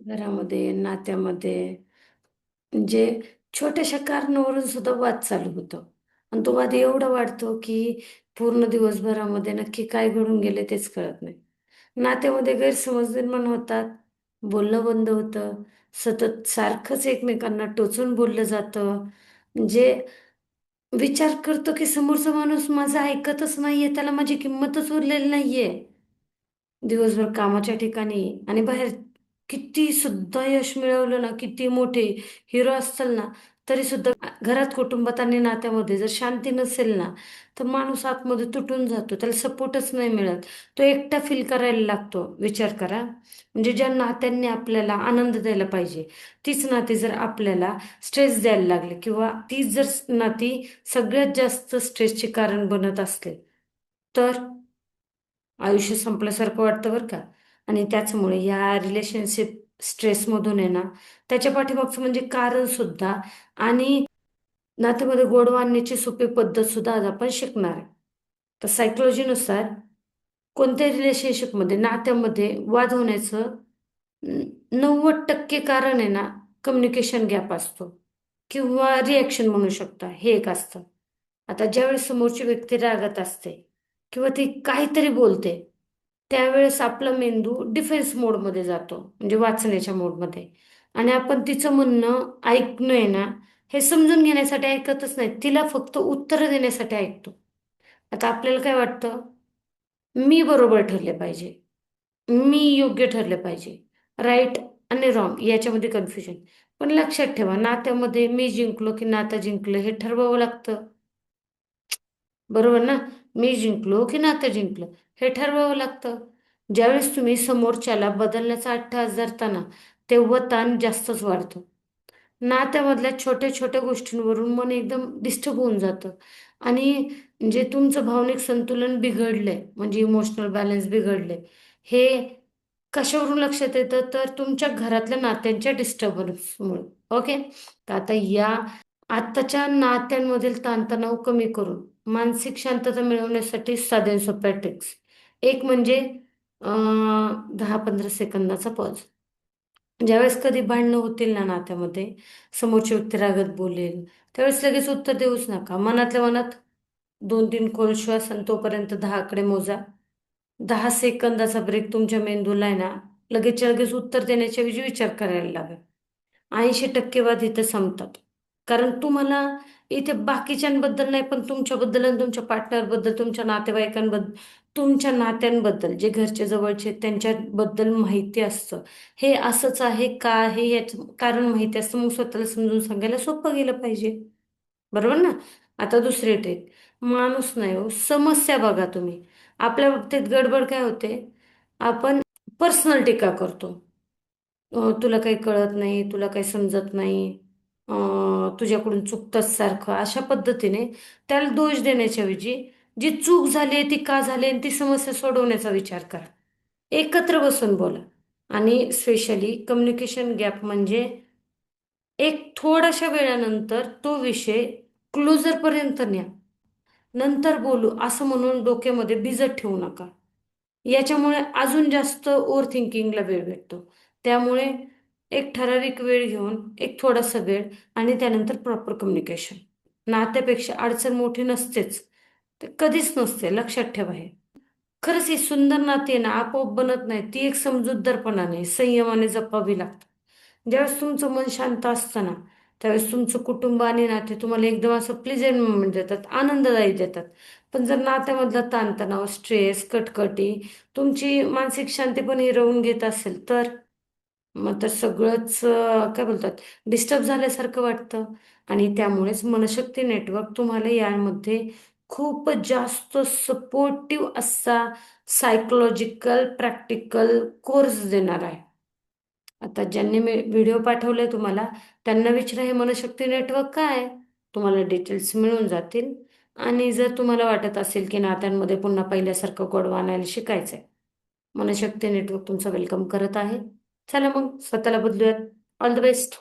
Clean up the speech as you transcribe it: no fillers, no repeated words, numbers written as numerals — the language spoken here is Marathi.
घरामध्ये, नात्यामध्ये म्हणजे छोट्याशा कारणावरून सुद्धा वाद चालू होतो. आणि तो वाद एवढा वाढतो, की पूर्ण दिवसभरामध्ये नक्की काय घडून गेले तेच कळत नाही. नात्यामध्ये गैरसमज निर्माण होतात, बोलणं बंद होतं, सतत सारखंच एकमेकांना टोचून बोललं जातं. म्हणजे विचार करतो, की समोरचा माणूस माझं ऐकतच नाहीये, त्याला माझी किंमतच उरलेली नाहीये. दिवसभर कामाच्या ठिकाणी आणि बाहेर किती सुद्धा यश मिळवलं ना, किती मोठे हिरो असतील ना, तरी सुद्धा घरात, कुटुंबात आणि नात्यामध्ये जर शांती नसेल ना, तर माणूस आतमध्ये तुटून जातो. त्याला सपोर्टच नाही मिळत. तो एकटा फील करायला लागतो. विचार करा. म्हणजे ज्या नात्यांनी आपल्याला आनंद द्यायला पाहिजे, तीच नाती जर आपल्याला स्ट्रेस द्यायला लागले किंवा तीच जर नाती सगळ्यात जास्त स्ट्रेसचे कारण बनत असले, तर आयुष्य संपल्यासारखं वाटतं बरं का. आणि त्याचमुळे या रिलेशनशिप स्ट्रेसमधून आहे ना, त्याच्या पाठीमागचं म्हणजे कारण सुद्धा आणि नात्यामध्ये गोडवा आणण्याची सोपी पद्धत सुद्धा आज आपण शिकणार आहे. तर सायकोलॉजीनुसार कोणत्याही रिलेशनशिपमध्ये, नात्यामध्ये वाद होण्याचं 90% कारण आहे ना, कम्युनिकेशन गॅप असतो किंवा रिॲक्शन म्हणू शकता, हे एक असतं. आता ज्यावेळेस समोरची व्यक्ती रागत असते किंवा ती काहीतरी बोलते, त्यावेळेस आपला मेंदू डिफेन्स मोडमध्ये जातो, म्हणजे वाचण्याच्या मोडमध्ये. आणि आपण तिचं म्हणणं ऐकणं ना, हे समजून घेण्यासाठी ऐकतच नाही, तिला फक्त उत्तर देण्यासाठी ऐकतो. आता आपल्याला काय वाटतं, मी बरोबर ठरले पाहिजे, मी योग्य ठरले पाहिजे, राईट आणि रॉंग याच्यामध्ये कन्फ्युजन. पण लक्षात ठेवा, नात्यामध्ये मी जिंकलो की नातं जिंकलं हे ठरवावं लागतं. बरोबर ना? मी जिंकलो की नातं जिंकलं हे ठरवावं लागतं. ज्यावेळेस तुम्ही समोरच्याला बदलण्याचा अट्टहास धरता ना, तेव्हा ताण जास्तच वाढतो. नात्यामधल्या छोट्या छोट्या गोष्टींवरून मन एकदम डिस्टर्ब होऊन जातं. आणि जे तुमचं भावनिक संतुलन बिघडलंय, म्हणजे इमोशनल बॅलन्स बिघडले, हे कशावरून लक्षात येतं, तर तुमच्या घरातल्या नात्यांच्या डिस्टर्बन्समुळे. ओके. तर आता या आत्ताच्या नात्यांमधील ताणतणाव कमी करून मानसिक शांतता मिळवण्यासाठी साध्या सोप्या ट्रिक्स. एक म्हणजे 10-15 सेकंदाचा पॉज. ज्यावेळेस कधी भांडणं होतील ना नात्यामध्ये, समोरची व्यक्ती रागत बोलेल, त्यावेळेस लगेच उत्तर देऊच नका. मनातल्या मनात 2-3 खोल श्वास आणि तोपर्यंत 10 आकडे मोजा. 10 सेकंदाचा ब्रेक तुमच्या मेंदूला आहे ना, लगेचच्या लगेच उत्तर देण्याच्या ऐवजी विचार करायला लागेल. 80% वाद इथे संपतात. कारण तुम्हाला इथे बाकीच्यांबद्दल नाही, पण तुमच्याबद्दल आणि तुमच्या पार्टनरबद्दल, तुमच्या नातेवाईकांबद्दल, तुमच्या नात्यांबद्दल, जे घरचे जवळचे आहेत, त्यांच्याबद्दल माहिती असतं. हे असंच आहे का, हे याचं कारण माहिती असतं, मग स्वतःला समजून सांगायला सोपं गेलं पाहिजे. बरोबर ना? आता दुसरी ट्रिक, माणूस नाही हो, समस्या बघा तुम्ही. आपल्या बाबतीत गडबड काय होते, आपण पर्सनल टीका करतो. तुला काही कळत नाही, तुला काही समजत नाही, तुझ्याकडून चुकतंच सारखं, अशा पद्धतीने त्याला दोष देण्याच्या ऐवजी जी चूक झाली ती का झाली आणि ती समस्या सोडवण्याचा विचार करा. एकत्र बसून बोला. आणि स्पेशली कम्युनिकेशन गॅप म्हणजे एक थोड्याशा वेळानंतर तो विषय क्लोजरपर्यंत न्या. नंतर बोलू असं म्हणून डोक्यामध्ये भिजत ठेवू नका. याच्यामुळे अजून जास्त ओव्हर थिंकिंगला वेळ भेटतो. त्यामुळे एक ठराविक वेळ घेऊन, एक थोडासा वेळ आणि त्यानंतर प्रॉपर कम्युनिकेशन. नात्यापेक्षा अडचण मोठी नसतेच. ते कधीच नसते, लक्षात ठेवा हे. खरंच ही सुंदर नाती आहे ना, आपोआप बनत नाही. ती एक समजूतदारपणाने, संयमाने जपावी लागतात. ज्यावेळेस तुमचं मन शांत असतं ना, त्यावेळेस तुमचं कुटुंब आणि नाते तुम्हाला एकदम असं प्लेझेंट मोमेंट देतात, आनंददायी देतात. पण जर नात्यामधला ताणतणाव, स्ट्रेस, कटकटी तुमची मानसिक शांती पण हिरवून घेत असेल, तर मग तर सगळंच काय बोलतात, डिस्टर्ब झाल्यासारखं वाटतं. आणि त्यामुळेच मनशक्ती नेटवर्क तुम्हाला यामध्ये खूप जास्त सपोर्टिव्ह असा सायकोलॉजिकल प्रॅक्टिकल कोर्स देणार आहे. आता ज्यांनी मी व्हिडिओ पाठवले तुम्हाला, त्यांना विचारा हे मनशक्ती नेटवर्क काय आहे? तुम्हाला डिटेल्स मिळून जातील. आणि जर तुम्हाला वाटत असेल की नात्यांमध्ये पुन्हा पहिल्यासारखं गोडवा आणायला शिकायचंय, मनशक्ती नेटवर्क तुमचं वेलकम करत आहे. चला मग स्वतःला बदलूयात. All the best.